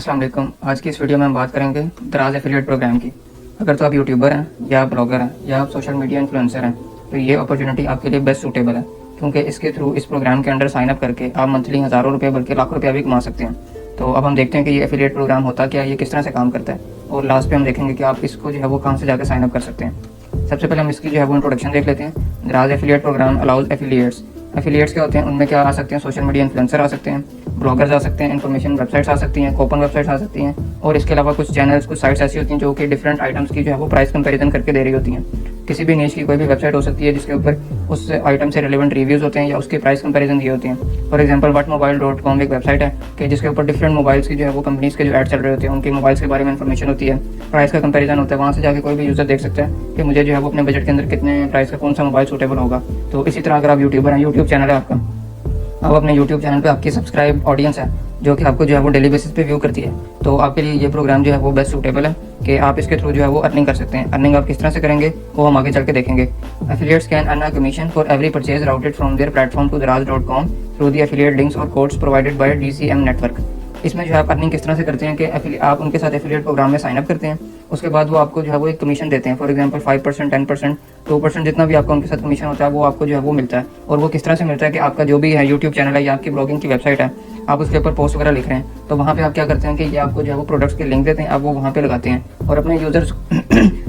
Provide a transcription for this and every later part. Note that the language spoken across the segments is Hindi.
अस्सलाम वालेकुम। आज की इस वीडियो में हम बात करेंगे दराज एफिलिएट प्रोग्राम की। अगर तो आप यूट्यूबर हैं या आप ब्लॉगर हैं या आप सोशल मीडिया इन्फ्लुएंसर हैं तो ये अपॉर्चुनिटी आपके लिए बेस्ट सूटेबल है, क्योंकि इसके थ्रू इस प्रोग्राम के अंडर साइन अप करके आप मंथली हज़ारों रुपये बल्कि लाखों रुपया भी कमा सकते हैं। तो अब हम देखते हैं कि ये एफिलिएट प्रोग्राम होता क्या है, ये किस तरह से काम करता है, और लास्ट पे हम देखेंगे कि आप इसको जो है वो कहाँ से जाकर साइन अप कर सकते हैं। सबसे पहले हम इसकी जो है वो इंट्रोडक्शन देख लेते हैं। Daraz affiliate program allows affiliates. Affiliates क्या होते हैं, उनमें क्या आ सकते हैं, सोशल मीडिया इन्फ्लुएंसर आ सकते हैं, ब्लॉगर्स आ सकते हैं, इन्फॉर्मेशन वेबसाइट्स आ सकती हैं, कूपन वेबसाइट्स आ सकती हैं, और इसके अलावा कुछ चैनल्स, कुछ साइट्स ऐसी होती हैं जो कि डिफरेंट आइटम्स की जो है वो प्राइस कंपैरिजन करके दे रही होती हैं। किसी भी नीश की कोई भी वेबसाइट हो सकती है जिसके ऊपर उस आइटम से रिलेवेंट रिव्यूज़ होते हैं या उसकी प्राइस कंपैरिजन दी होती हैं। फॉर एग्जांपल whatmobile.com एक वेबसाइट है कि जिसके ऊपर डिफरेंट मोबाइल्स की जो है वो कंपनीज़ के जो ऐड चल रहे होते हैं, उनके मोबाइल्स के बारे में इन्फॉर्मेशन होती है, प्राइस का कंपैरिजन होता है। वहाँ से जाके कोई भी यूज़र देख सकता है कि मुझे जो है वो अपने बजट के अंदर कितने प्राइस का कौन सा मोबाइल सूटेबल होगा। तो इसी तरह अगर आप यूट्यूबर हैं, यूट्यूब चैनल है आपका, अब अपने यूट्यूब चैनल पे आपकी सब्सक्राइब ऑडियंस है जो कि आपको जो है वो डेली बेसिस पे व्यू करती है, तो आपके लिए ये प्रोग्राम जो है वो बेस्ट सूटेबल है कि आप इसके थ्रू जो है वो अर्निंग कर सकते हैं। अर्निंग आप किस तरह से करेंगे वो हम आगे चल के देखेंगे। Affiliates can earn a commission for every purchase routed from their platform to daraz.com through the affiliate links और codes provided by DCM network. इसमें जो है आप अर्निंग किस तरह से करते हैं कि आप उनके साथ एफिलिएट प्रोग्राम में साइन अप करते हैं, उसके बाद वो आपको जो है वो एक कमीशन देते हैं। फॉर एग्जांपल 5%, 10%, 2%, जितना भी आपका उनके साथ कमीशन होता है वो आपको जो है वो मिलता है। और वो किस तरह से मिलता है कि आपका जो भी है यूट्यूब चैनल है या आपकी ब्लॉगिंग की वेबसाइट है, आप उसके ऊपर पोस्ट वगैरह लिख रहे हैं, तो वहाँ पे आप क्या करते हैं कि ये आपको जो है वो प्रोडक्ट्स के लिंक देते हैं, आप वो वहाँ पे लगाते हैं और अपने यूजर्स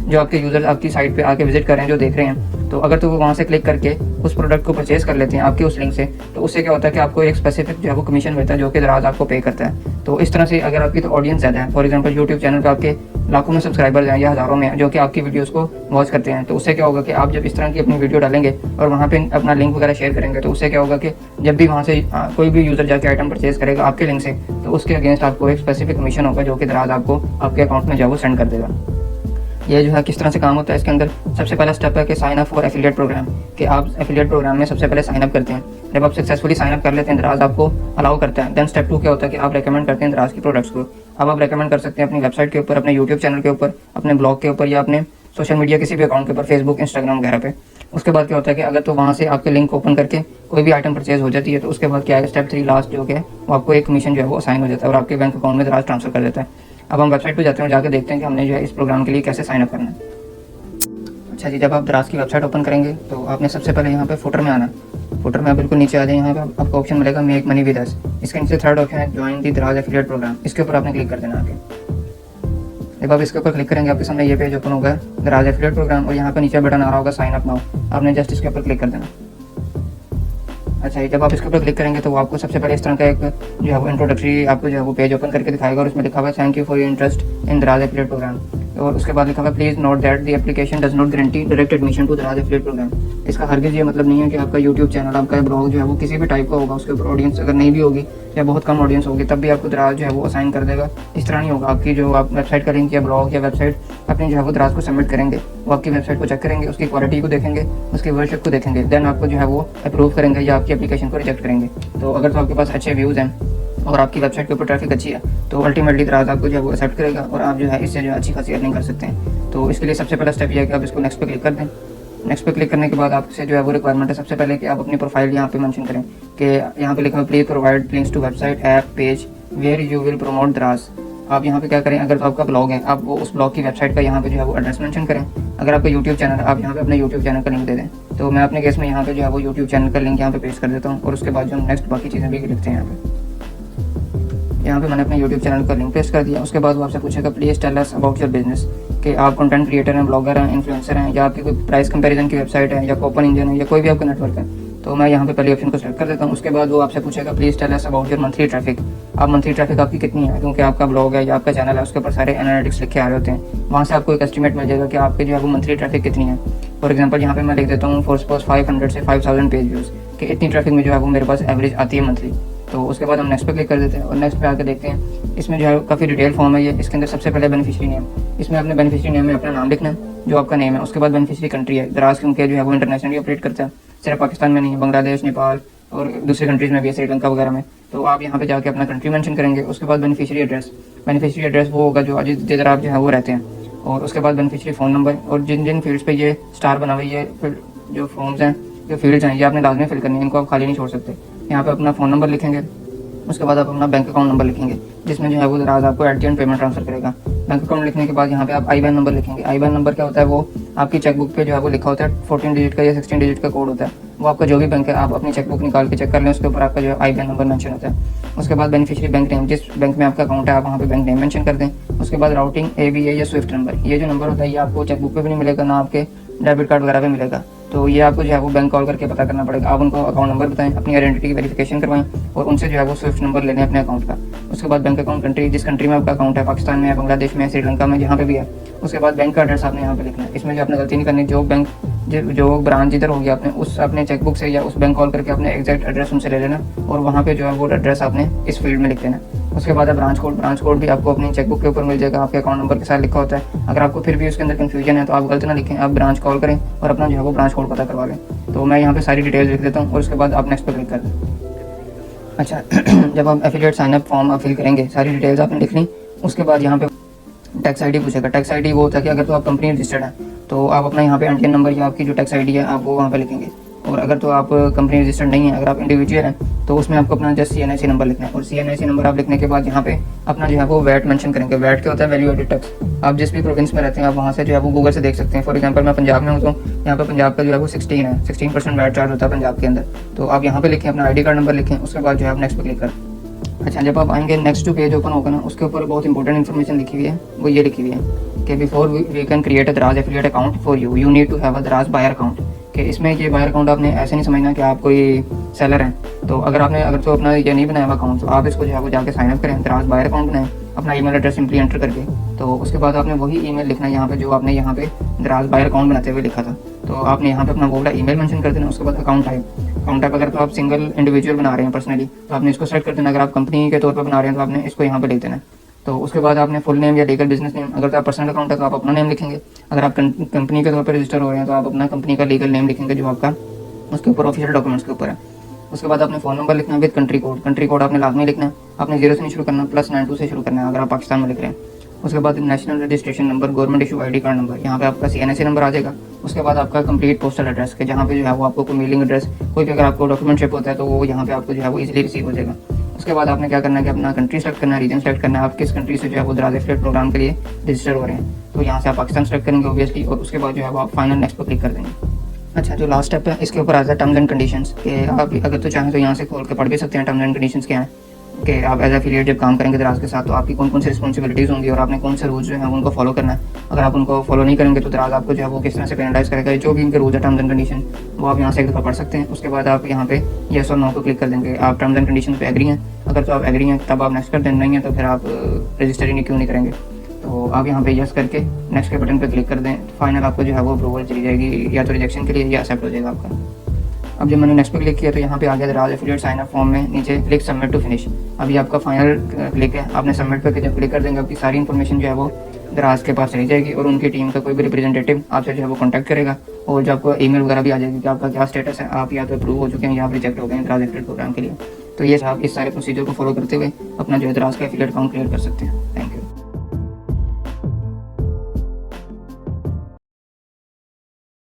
जो आपके यूजर्स आपकी साइट पे आके विजिट कर रहे हैं, जो देख रहे हैं, तो अगर तो वो वहाँ से क्लिक करके उस प्रोडक्ट को परचेज कर लेते हैं आपके उस लिंक से, तो उससे क्या होता है कि आपको एक स्पेसिफिक जो है वो कमीशन मिलता है जो कि दराज आपको पे करता है। तो इस तरह से अगर आपकी तो ऑडियंस ज़्यादा है, फॉर एग्जांपल यूट्यूब चैनल पे आपके लाखों में सब्सक्राइबर्स हैं या हज़ारों में जो कि आपकी वीडियोस को वॉच करते हैं, तो उससे क्या होगा कि आप जब इस तरह की अपनी वीडियो डालेंगे और वहाँ पे अपना लिंक वगैरह शेयर करेंगे, तो उससे क्या होगा कि जब भी वहाँ से कोई भी यूज़र जाके आइटम परचेज करेगा आपके लिंक से, तो उसके अगेंस्ट आपको एक स्पेसिफिक कमीशन होगा जो कि दराज आपको आपके अकाउंट में जो है वो सेंड कर देगा। ये जो है किस तरह से काम होता है, इसके अंदर सबसे पहला स्टेप है कि sign up for affiliate program, कि आप एफिलिएट प्रोग्राम में सबसे पहले साइन अप करते हैं। जब आप सक्सेसफुली साइन अप कर लेते हैं, दराज आपको अलाउ करता है। देन स्टेप 2 क्या होता है कि आप रेकमेंड करते हैं दराज की प्रोडक्ट्स को। अब आप रेकमेंड कर सकते हैं अपनी वेबसाइट के ऊपर, अपने यूट्यूब चैनल के ऊपर, अपने ब्लॉग के ऊपर या अपने सोशल मीडिया किसी भी अकाउंट के ऊपर, फेसबुक, इंस्टाग्राम वगैरह पे। उसके बाद क्या होता है कि अगर तो वहाँ से आपके लिंक ओपन करके कोई भी आइटम परचेज हो जाती है, तो उसके बाद क्या है, स्टेप 3 लास्ट जो है वो आपको एक कमीशन जो है वो असाइन हो जाता है और आपके बैंक अकाउंट में दराज ट्रांसफर कर देता है। अब हम वेबसाइट पर जाते हैं और जाकर देखते हैं कि हमने जो है इस प्रोग्राम के लिए कैसे साइन अप करना है। अच्छा जी, जब आप दराज की वेबसाइट ओपन करेंगे तो आपने सबसे पहले यहाँ पे फुटर में आना। फुटर में आप बिल्कुल नीचे आ जाए, यहाँ पे आपको ऑप्शन मिलेगा मेक मनी विद अस। इसके नीचे थर्ड ऑप्शन है ज्वाइन दी दराज एफिलिएट प्रोग्राम, इसके ऊपर आपने क्लिक कर देना आगे। जब आप इसके ऊपर क्लिक करेंगे आपके सामने ये पेज ओपन होगा दराज एफिलिएट प्रोग्राम, और यहाँ पे नीचे बटन आ रहा होगा साइन अप नाउ, आपने जस्ट इसके ऊपर क्लिक कर देना। अच्छा, जब आप इसके ऊपर क्लिक करेंगे तो वो आपको सबसे पहले इस तरह का एक जो है वो इंट्रोडक्टरी आपको जो है वो पेज ओपन करके दिखाएगा, और उसमें लिखा हुआ है thank you for your interest in Daraz affiliate program, और उसके बाद लिखा हुआ है please note that the application does not guarantee direct admission to Daraz affiliate program. इसका हरगिज़ ये मतलब नहीं है कि आपका यूट्यूब चैनल, आपका ब्लॉग जो है वो किसी भी टाइप का होगा, उसके ऊपर ऑडियंस अगर नहीं भी होगी या बहुत कम ऑडियंस होगी तब भी आपको दराज जो है वो असाइन कर देगा। इस तरह नहीं होगा। आपकी जो आप वेबसाइट का लिंक या ब्लॉग या वेबसाइट अपनी जो है वो दराज को सबमिट करेंगे, वो आपकी वेबसाइट को चेक करेंगे, उसकी क्वालिटी को देखेंगे, उसकी वर्शिप को देखेंगे, देन आपको जो है वो अप्रूव करेंगे या आपकी एप्लीकेशन को रिजेक्ट करेंगे। तो अगर तो आपके पास अच्छे व्यूज़ हैं और आपकी वेबसाइट के ऊपर ट्रैफिक अच्छी है, तो अल्टीमेटली दराज आपको जो है वो एक्सेप्ट करेगा और आप जो है इससे जो है अच्छी खासी अर्निंग कर सकते हैं। तो इसके लिए सबसे पहला स्टेप ये है कि आप इसको नेक्स्ट पे क्लिक कर दें। नेक्स्ट पे क्लिक करने के बाद आपसे जो है वो रिक्वायरमेंट है सबसे पहले कि आप अपनी प्रोफाइल यहाँ पे मेंशन करें कि यहाँ पे लिखा है please provide links to website app page where you will promote Daraz. आप यहाँ पे क्या करें, अगर तो आपका ब्लॉग है आप वो उस ब्लॉग की वेबसाइट का यहाँ पे जो है वो एड्रेस मेंशन करें। अगर आपका यूट्यूब चैनल है आप यहाँ पे अपने यूट्यूब चैनल का लिंक दे दें। तो मैं अपने केस में यहाँ पे जो है वो यूट्यूब चैनल का लिंक यहाँ पे पेस्ट कर देता हूँ, और उसके बाद जो नेक्स्ट बाकी चीज़ें भी लिखते हैं यहाँ पे मैंने अपने यूट्यूब चैनल का लिंक पेस्ट कर दिया। उसके बाद वो आपसे पूछेगा please tell us about your business, कि आप कंटेंट क्रिएटर हैं, ब्लॉगर हैं, इन्फ्लुएंसर हैं, या आपकी कोई प्राइस कंपैरिजन की वेबसाइट है या कूपन इंजन है या कोई भी आपका नेटवर्क है। तो मैं यहाँ पे पहले ऑप्शन को सेलेक्ट कर देता हूँ। उसके बाद वो आपसे पूछेगा please tell us about your monthly traffic, आप मंथली ट्रैफिक आपकी कितनी है, क्योंकि आपका ब्लॉग है या आपका चैनल है उसके ऊपर सारे एनालिटिक्स लिखे आ रहे होते हैं। वहाँ से आपको एक एस्टिमेट मिल जाएगा कि आपके जो है वो मंथली ट्रैफिक कितनी है। फॉर एग्जाम्पल यहाँ पे मैं लिख देता हूँ फॉर सपोज 500 से 5000 पेज व्यूज़, कि इतनी ट्रैफिक में जो है वो मेरे पास एवरेज आती है मंथली। तो उसके बाद हम नेक्स्ट पे क्लिक कर देते हैं और नेक्स्ट पे आकर देखते हैं। इसमें जो है काफ़ी डिटेल फॉर्म है ये। इसके अंदर सबसे पहले बेनिफिशियरी नेम, इसमें अपने बेनिफिशियरी नेम में अपना नाम लिखना है जो आपका नेम है। उसके बाद बेनिफिशियरी कंट्री है, दराज क्योंकि जो है वो इंटरनेशनली ऑपरेट करता है, सिर्फ पाकिस्तान में नहीं, बांग्लादेश, नेपाल और दूसरे कंट्रीज़ में भी है, श्रीलंका वगैरह में। तो आप यहाँ पे जाके अपना कंट्री मेंशन करेंगे। उसके बाद बेनिफिशियरी एड्रेस, बेनिफिशियरी एड्रेस वो होगा जो जिधर आप जो है वो रहते हैं। और उसके बाद बेनिफिशियरी फ़ोन नंबर, और जिन जिन फील्ड्स पे ये स्टार बना हुआ है, ये जो फॉर्म्स हैं, जो फील्ड्स हैं, ये आपने लाजमी फिल करनी है, इनको आप खाली नहीं छोड़ सकते। यहाँ पे अपना फ़ोन नंबर लिखेंगे। उसके बाद आप अपना बैंक अकाउंट नंबर लिखेंगे। जिसमें जो है वो दराज आपको at the end payment transfer करेगा। बैंक अकाउंट लिखने के बाद यहाँ पे आप IBAN नंबर लिखेंगे। IBAN नंबर क्या होता है, वो आपकी चेकबुक पे जो है वो लिखा होता है 14 डिजिट का या 16 डिजिट का कोड होता है। वो आपका जो भी बैंक है, आप अपनी चेकबुक निकाल के चेक कर लें, उसके ऊपर आपका जो है IBAN नंबर मेंशन होता है। उसके बाद बेनिफिशियरी बैंक नेम, जिस बैंक में आपका अकाउंट है आप वहाँ पे बैंक नेम मेंशन कर दें। उसके बाद राउटिंग ABA या स्विफ्ट नंबर, ये जो नंबर होता है ये आपको चेकबुक पे भी नहीं मिलेगा, ना आपके डेबिट कार्ड वगैरह पे मिलेगा। तो ये आपको जो है वो बैंक कॉल करके पता करना पड़ेगा। आप उनको अकाउंट नंबर बताएं, अपनी आइडेंटिटी की वेरिफिकेशन करवाएं और उनसे जो है वो स्विफ्ट नंबर लेने अपने अकाउंट का। उसके बाद बैंक अकाउंट कंट्री, जिस कंट्री में आपका अकाउंट है, पाकिस्तान में है, बांग्लादेश में है, श्रीलंका में, जहाँ पे भी है। उसके बाद बैंक का एड्रेस आपने यहाँ पे लिखना है। इसमें जो आपने गलती नहीं करनी, जो बैंक जो ब्रांच जिधर होगी आपने उस अपने चेकबुक से या उस बैंक कॉल करके अपने एग्जैक्ट एड्रेस उनसे ले लेना और वहाँ पे जो है वो एड्रेस आपने इस फील्ड में लिख देना। उसके बाद है ब्रांच कोड। ब्रांच कोड भी आपको अपनी चेकबुक के ऊपर मिल जाएगा, आपके अकाउंट नंबर के साथ लिखा होता है। अगर आपको फिर भी उसके अंदर कंफ्यूजन है तो आप गलत ना लिखें, आप ब्रांच कॉल करें और अपना जो है वो ब्रांच कोड पता करवा लें। तो मैं यहाँ पे सारी डिटेल्स लिख देता हूँ और उसके बाद आप नेक्स्ट पर क्लिक कर दें। अच्छा जब आप एफिलिएट साइन अप फॉर्म आप फिल करेंगे, सारी डिटेल्स आपने लिख ली। उसके बाद यहाँ पे टैक्स आईडी पूछेगा। टैक्स आईडी वो होता है कि अगर तो आप कंपनी रजिस्टर्ड है तो आप अपना यहाँ पे एनटीएन नंबर या आपकी जो टैक्स आईडी है आप वो वहाँ पे लिखेंगे। और अगर तो आप कंपनी रजिस्टर्ड नहीं है, अगर आप इंडिविजुअल हैं तो उसमें आपको अपना जस्ट CNIC नंबर लिखना है। और CNIC नंबर आप लिखने के बाद यहाँ पे अपना जो है वो वैट मेंशन करेंगे। वैट क्या होता है, वैल्यू एडेड टैक्स। आप जिस भी प्रोविंस में रहते हैं आप वहाँ से जो है वो गूगल से देख सकते हैं। फॉर एग्जाम्पल मैं पंजाब में हूँ तो यहाँ पे पंजाब का जो है वो 16% वैट चार्ज होता है पंजाब के अंदर। तो आप यहाँ पे लिखें, अपना ID कार्ड नंबर लिखें, उसके बाद जो है आप नेक्स्ट पे क्लिक करें। अच्छा जब आप आएंगे नेक्स्ट टू पेज ओपन होगा ना, उसके ऊपर बहुत इंपॉर्टेंट इन्फॉर्मेशन लिखी हुई है। वो ये लिखी हुई है कि before we can create a Daraz affiliate account for you, you need to have a Daraz buyer account. कि इसमें ये बायर अकाउंट आपने ऐसे नहीं समझना कि आप कोई सेलर हैं। तो अगर तो अपना ये नहीं बनाया हुआ अकाउंट तो आप इसको जो है वो जाके साइन अप करें, दराज बायर अकाउंट बनाएं, अपना ईमेल एड्रेस सिंपली एंटर करके। तो उसके बाद आपने वही ईमेल लिखना है यहाँ पे जो आपने यहाँ पे दराज बायर अकाउंट बनाते हुए लिखा था। तो आपने यहाँ पे अपना वो वाला ईमेल मेंशन कर देना। उसके बाद अकाउंट टाइप अगर तो आप सिंगल इंडिविजुअल बना रहे हैं पर्सनली तो आपने इसको सेलेक्ट कर देना। अगर आप कंपनी के तौर पर बना रहे हैं तो आपने इसको यहाँ पे लिख देना। तो उसके बाद आपने फुल नेम या लीगल बिजनेस नेम, अगर तो आप पर्सनल अकाउंट है तो आप अपना नेम लिखेंगे। अगर आप कंपनी के तौर पर रजिस्टर हो रहे हैं तो आप अपना कंपनी का लीगल नेम लिखेंगे जो आपका उसके ऊपर ऑफिशियल डॉक्यूमेंट्स के ऊपर है। उसके बाद आपने फ़ोन नंबर लिखना है with country code. Country code आपने लाजमी लिखना है, आपने 0 से नहीं शुरू करना, +92 से शुरू करना है अगर आप पाकिस्तान में लिख रहे हैं। उसके बाद national registration number, government issue ID card number, यहाँ पे आपका CNIC नंबर आ जाएगा। उसके बाद आपका कंप्लीट पोस्टल एड्रेस के जहाँ पे जो है वो आपको कोई मेलिंग एड्रेस, कोई भी अगर आपको डॉक्यूमेंट शिप होता है तो वो यहाँ पे आपको जो है वो इजीली रिसीव हो जाएगा। उसके बाद आपने क्या करना है कि अपना कंट्री सेलेक्ट करना है, रीजन सेलेक्ट करना है, आप किस कंट्री से जो है वो दराज एफिलिएट प्रोग्राम के लिए रजिस्टर हो रहे हैं। तो यहाँ से आप पाकिस्तान सेलेक्ट करेंगे ऑब्वियसली और उसके बाद जो है वो आप फाइनल नेक्स्ट पर क्लिक कर देंगे। अच्छा जो लास्ट स्टेप है इसके ऊपर आता है टर्म्स एंड कंडीशंस कि आप अगर तो चाहें तो यहाँ से खोल के पढ़ भी सकते हैं टर्म्स एंड कंडीशंस क्या हैं कि आप एज एफिलिएट जब काम करेंगे दराज के साथ तो आपकी कौन कौन सी रिस्पॉन्सिबिलिटीज़ होंगी और आपने कौन से रूल्स जो है उनको फॉलो करना है। अगर आप उनको फॉलो नहीं करेंगे तो दराज आपको जो है वो किस तरह से पेनलाइज करेगा। जो भी इनके रूल्स है टर्म्स एंड कंडीशन वो आप यहाँ से एक दफ़ा पढ़ सकते हैं। उसके बाद आप यहाँ पे येस और नो को क्लिक कर देंगे। आप टर्म्स एंड कंडीशन पे एग्री हैं, अगर तो आप एग्री हैं तब आप नेक्स्ट कर दें, नहीं है तो फिर आप रजिस्टर ही क्यों नहीं करेंगे। तो आप यहाँ पे यस करके नेक्स्ट के बटन पे क्लिक कर दें। फाइनल आपको जो है वो अप्रूवल चली जाएगी या तो रिजेक्शन के लिए या एक्सेप्ट हो जाएगा आपका। अब जब मैंने नेक्स्ट पे क्लिक किया तो यहाँ पे आ गया दराज एफिलिएट साइन अप फॉर्म में नीचे क्लिक सबमिट टू फिनिश। अभी आपका फाइनल क्लिक है, आपने सबमिट पे जब क्लिक कर देंगे आपकी सारी इन्फॉर्मेशन जो है वो दराज के पास चली जाएगी और उनकी टीम का कोई भी रिप्रेजेंटेटिव आपसे जो है वो कॉन्टैक्ट करेगा और जो आपको ईमेल वगैरह भी आ जाएगी कि आपका क्या स्टेटस है, आप या तो अप्रूव हो चुके हैं या आप रिजेक्ट हो गए हैं दराज एफिलिएट प्रोग्राम के लिए। तो ये आप इस सारे प्रोसीजर को फॉलो करते हुए अपना जो है दराज का एफिलिएट अकाउंट क्रिएट कर सकते हैं।